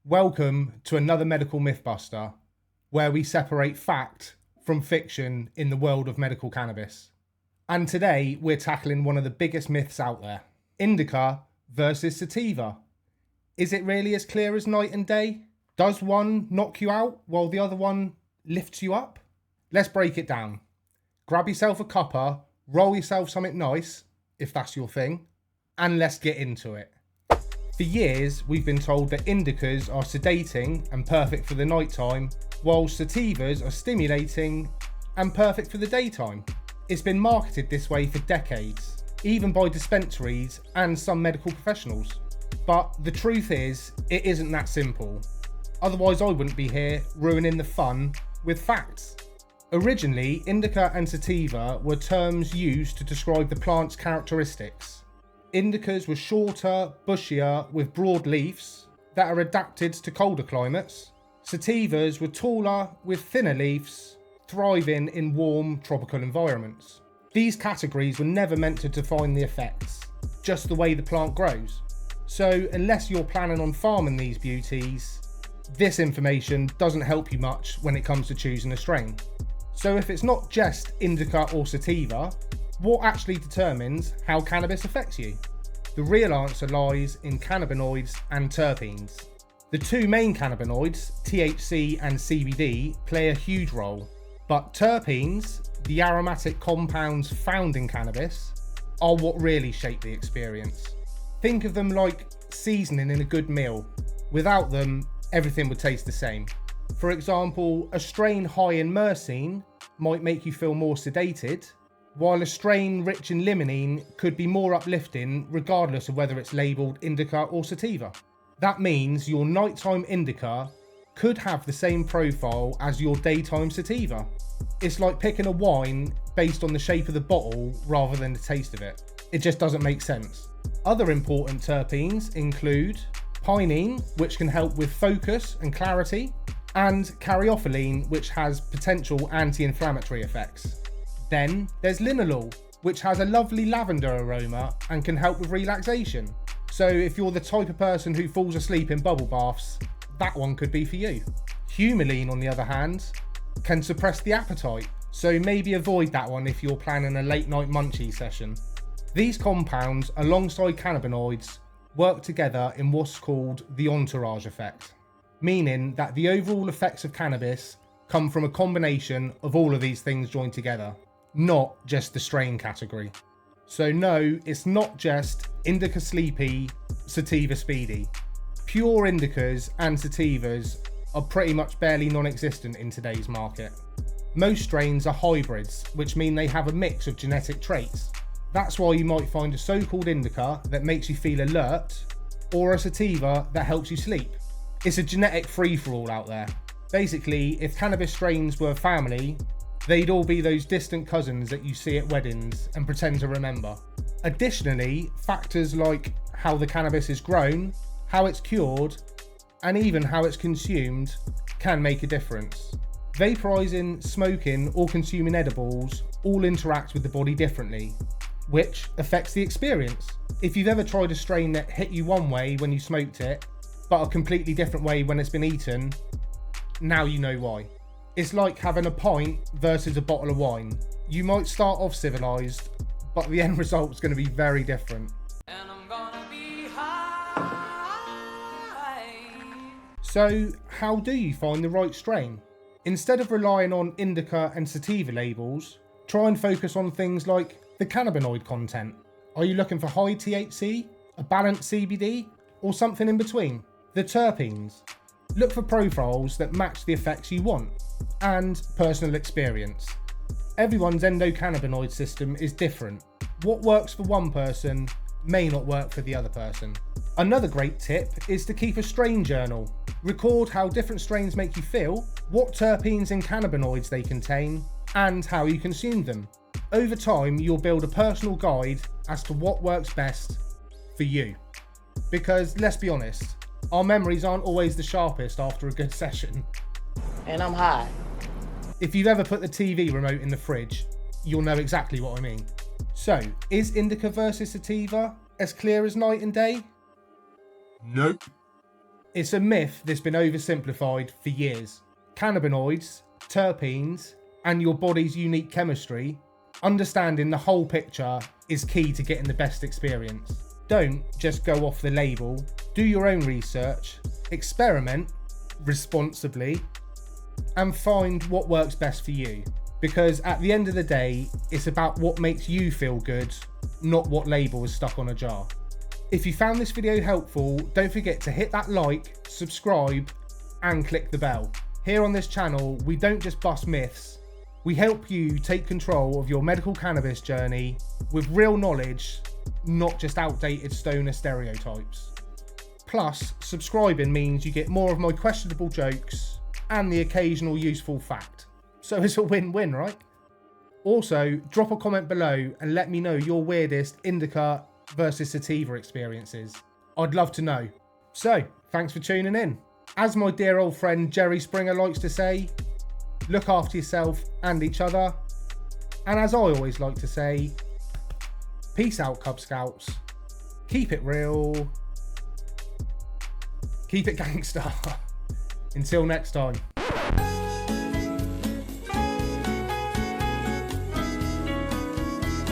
Welcome to another Medical Mythbuster, where we separate fact from fiction in the world of medical cannabis. And today we're tackling one of the biggest myths out there: Indica versus Sativa. Is it really as clear as night and day? Does one knock you out while the other one lifts you up? Let's break it down. Grab yourself a cuppa, roll yourself something nice, if that's your thing, and let's get into it. For years, we've been told that Indicas are sedating and perfect for the nighttime, while Sativas are stimulating and perfect for the daytime. It's been marketed this way for decades, even by dispensaries and some medical professionals. But the truth is, it isn't that simple. Otherwise, I wouldn't be here ruining the fun with facts. Originally, Indica and Sativa were terms used to describe the plant's characteristics. Indicas were shorter, bushier, with broad leaves that are adapted to colder climates. Sativas were taller, with thinner leaves, thriving in warm, tropical environments. These categories were never meant to define the effects, just the way the plant grows. So, unless you're planning on farming these beauties, this information doesn't help you much when it comes to choosing a strain. So if it's not just Indica or Sativa, what actually determines how cannabis affects you? The real answer lies in cannabinoids and terpenes. The two main cannabinoids, THC and CBD, play a huge role, but terpenes, the aromatic compounds found in cannabis, are what really shape the experience. Think of them like seasoning in a good meal. Without them, everything would taste the same. For example, a strain high in myrcene might make you feel more sedated, while a strain rich in limonene could be more uplifting regardless of whether it's labelled Indica or Sativa. That means your nighttime Indica could have the same profile as your daytime Sativa. It's like picking a wine based on the shape of the bottle rather than the taste of it. It just doesn't make sense. Other important terpenes include pinene, which can help with focus and clarity, and caryophyllene, which has potential anti-inflammatory effects. Then there's linalool, which has a lovely lavender aroma and can help with relaxation. So if you're the type of person who falls asleep in bubble baths, that one could be for you. Humulene, on the other hand, can suppress the appetite, so maybe avoid that one if you're planning a late night munchie session. These compounds, alongside cannabinoids, work together in what's called the entourage effect, meaning that the overall effects of cannabis come from a combination of all of these things joined together, not just the strain category. So no, it's not just Indica Sleepy, Sativa Speedy. Pure Indicas and Sativas are pretty much barely non-existent in today's market. Most strains are hybrids, which mean they have a mix of genetic traits. That's why you might find a so-called Indica that makes you feel alert, or a Sativa that helps you sleep. It's a genetic free-for-all out there. Basically, if cannabis strains were family, they'd all be those distant cousins that you see at weddings and pretend to remember. Additionally, factors like how the cannabis is grown, how it's cured, and even how it's consumed can make a difference. Vaporizing, smoking, or consuming edibles all interact with the body differently, which affects the experience. If you've ever tried a strain that hit you one way when you smoked it, but a completely different way when it's been eaten, now you know why. It's like having a pint versus a bottle of wine. You might start off civilized, but the end result's going to be very different. And I'm gonna be high. So, how do you find the right strain? Instead of relying on Indica and Sativa labels, try and focus on things like the cannabinoid content. Are you looking for high THC, a balanced CBD, or something in between? The terpenes. Look for profiles that match the effects you want, and personal experience. Everyone's endocannabinoid system is different. What works for one person may not work for the other person. Another great tip is to keep a strain journal. Record how different strains make you feel, what terpenes and cannabinoids they contain, and how you consume them. Over time, you'll build a personal guide as to what works best for you. Because let's be honest, our memories aren't always the sharpest after a good session. And I'm high. If you've ever put the TV remote in the fridge, you'll know exactly what I mean. So, is Indica versus Sativa as clear as night and day? Nope. It's a myth that's been oversimplified for years. Cannabinoids, terpenes, and your body's unique chemistry, understanding the whole picture is key to getting the best experience. Don't just go off the label, do your own research, experiment responsibly, and find what works best for you. Because at the end of the day, it's about what makes you feel good, not what label is stuck on a jar. If you found this video helpful, don't forget to hit that like, subscribe, and click the bell. Here on this channel, we don't just bust myths, we help you take control of your medical cannabis journey with real knowledge, not just outdated stoner stereotypes. Plus, subscribing means you get more of my questionable jokes and the occasional useful fact. So it's a win-win, right? Also, drop a comment below and let me know your weirdest Indica versus Sativa experiences. I'd love to know. So, thanks for tuning in. As my dear old friend Jerry Springer likes to say, look after yourself and each other. And as I always like to say, peace out, Cub Scouts. Keep it real. Keep it gangster. Until next time.